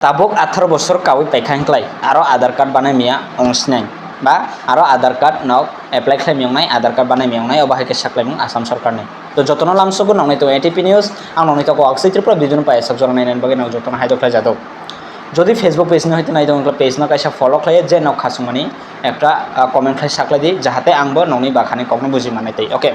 Tabuk 18 বছর কাউই পাইখাংক্লাই আরো আধার card বানাই মিয়া অংশনাই বা আরো আধার কার্ড নক এপ্লাই খাইমিয়ংনাই আধার কার্ড বানাই মিয়ংনাই অবাহাইকে সাকলাইমুং আসাম সরকারনি তো যতন লামসগু নংনাই তো এটিপি নিউজ আং নংনাই তো অক্সিত্রিপুরা বিজুন পায় সব জরনাই নেন বাগে নং যতন হাইদক্লাই যাদব যদি ফেসবুক পেজ না হইতে নাই তো পেজ না কাইসা ফলো খাইয়ে যে নক খাসুমানি একটা কমেন্ট খাই সাকলাই দি যাহাতে আংবো নংনি বাখানি কখনো বুঝি মানাই তাই ওকে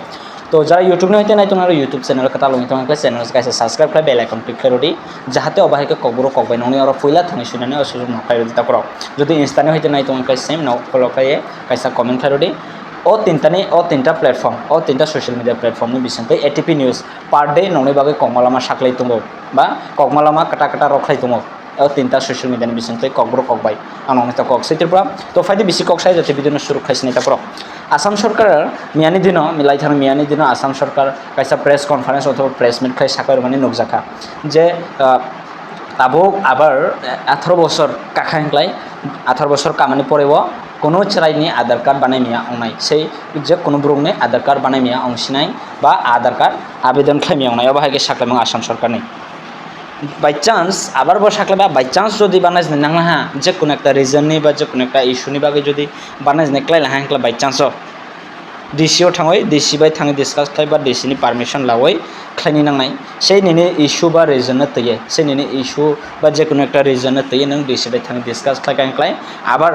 তো যারা ইউটিউব নিতে নাই তোমার ইউটিউব চ্যানেল কথা লঙ্গি তোমাকে চ্যানেল কাছে সাবস্ক্রাইব করে বেল আইকন ক্লিক করে যাহাতে অবাহিকে কবরো কবাই ননি আর ফইলা থানি শুনানি অসুযোগ নখাই দিতা করো যদি ইনস্টানে হইতে নাই তোমাকে সেম ন ফলো করে কাইসা কমেন্ট করে ও তিনটা প্ল্যাটফর্ম ও তিনটা সোশ্যাল মিডিয়া প্ল্যাটফর্মনি বিসংতে এটিপি নিউজ পার ডে ননি বাগে কমলামা সাকলাই তুমো বা কমলামা কাটা কাটা রখাই তুমো তিনটা সোশ্যাল মিডিয়ানি বিসংতে কবরো কবাই আং অনেকটা কক সেইটিরপরা তো ফাইদে বেশি ককসাই যাতে বিদিন সুরক্ষায় সিনাইতা করো আসাম সরকার মিয়ানি দিন মিলাই থানো মিয়ানি দিন আসাম সরকার কাইসা প্রেস কনফারেন্স অথবা প্রেস মিট খাই সাকার মানে নুকজাখা যে তাবুক আবার 18 বছর কাখাইংলাই 18 বছর কামানি পরেও কোনো চেরাইনি আধার কার্ড বানাই মিয়া অংনাই সেই যে কোনো ব্রুংনে আধার কার্ড বানাই মিয়া অংশিনাই বা আধার কার্ড আবেদন খাইমিয়া অংনাই অবাহাইকে সাকলাইমং আসাম সরকারনি বাই চান্স আবার সাকলে বা বাই চান্স যদি বানাইজ নাংলা হ্যাঁ যে কোনো একটা রিজননি বা যে কোনো একটা ইস্যুনি বাকে যদি বানাইজ নেকলাই হ্যাঁ বাই চান্স ডিসিও থাঙই ডিসি বাই থাঙি ডিসকাস খাই বা ডিসিনি পারমিশন লাওই খাইনি নাंनाय সেই নিনে ইস্যু বা রিজন তৈয়ে সেই নিনে ইস্যু বা যে কোনো একটা রিজন তৈয়ে নং ডিসি বাই থাঙি ডিসকাস খাই আবার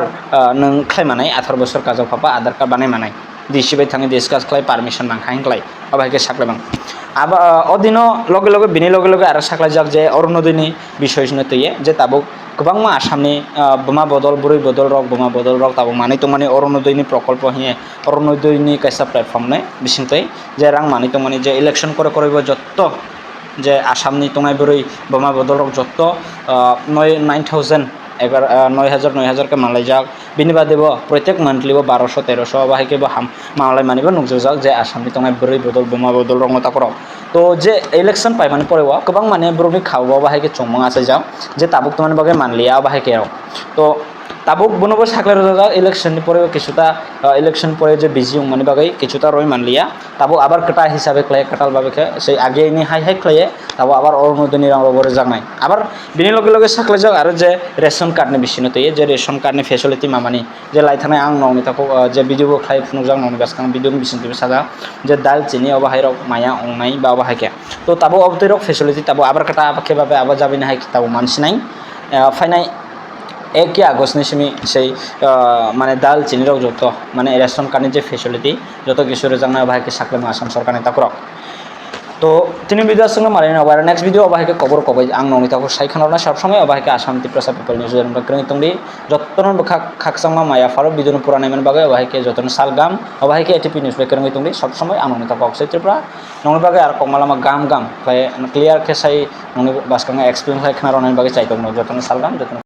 নং খাইমাनाय 18 বছর কাজও পাপা আধার কার্ড বানাই মানাय ডিসি বাই থাঙি ডিসকাস খাই পারমিশন নাंखाय अबायके साकलायबां आबा अदिनो लगे लगे बिनि लगे लगे आरो साकलायजाक जे अरुणोदयनि बिषयनो तैये जे ताबुक गोबां आसामनि बोमा बदल बुरै बदल रक बोमा बदल रक ताबुक मानि तो माने अरुणोदयनि प्रकल्प हिए अरुणोदयनि कैसा प्लेटफर्म ने बिसिंतै जे रां मानि तो माने जे इलेक्शन करे करे जत्त जे आसामनि तंनाय बुरै बोमा बदल रक जत्त 9000 एबार 9000 के मालायजाक बिनि बादेबो प्रत्येक मान्थलि 1200 1300 बाहायके मालाय मानिबो नुकजाक जे आसामनि तंनाय बुरै बदल बोमा बदल रक मताकर तो जे इलेक्शन पाइमानि परेवा गोबां माने ब्रुनि खावबा बाहायके चंमं आसे जा जे ताबुक तमाने बागे मानलिया बाहायके तो ताबुक बनबो साकलाय रजा इलेक्शन नि परे किछुता इलेक्शन परे जे बिजि माने बागे किछुता रय मानलिया ताबुक आबार कटा हिसाबै क्लाय कटाल बाबेके से आगे नि हाय हाय क्लाये ताबुक आबार अरुणोदयनि रां रबरे जागनाय आबार बिनि लगे लगे साकलाय जाग आरो जे रेशन कार्ड नि बिसिनो तये जे रेशन कार्ड नि फेसिलिटी मामानि जे लायथानाय आं नंनि ताको जे भिडिअ क्लाय फुनुजाक नंनि गासकां भिडिअ नि बिसिनो साजा जे दाल चिनि अबाहायरक माया अंनाय बा बाहायके तो ताबुक अबतरक फेसिलिटी ताबुक आबार कटा आबाके बाबे आबा जाबिनो हाय ताबुक मानसिनाय फाइनाय 1 আগস্টनि सिमी से माने दाल चिनि रक जत माने रेशन कार्ड जे फेसिलिटी जत किशोर जांना बाहायके साकलायमो आसाम सरकारनि ताकरक तो तिनि भिडिअ संग मारिनो आबार नेक्स्ट भिडिअ बाहायके खबर कबाय आं नंनि ताको सायखानरना सब समय बाहायके आसाम त्रिपुरा पिपल निउज जनबा ग्रनि तंदि जतन बखा खाकसांमा माया फारो बिदुन पुरानाय मन बागे बाहायके जतन सालगाम बाहायके एटीपी निउज बेकरनि तंदि सब समय आं नंनि ताको अक्सय त्रिपुरा नंनि बागे आर कमलामा गाम गाम क्लियर के साय नंनि बासकांगा एक्सप्लेन खाय खानारनाय बागे चाइतो जतन सालगाम जतन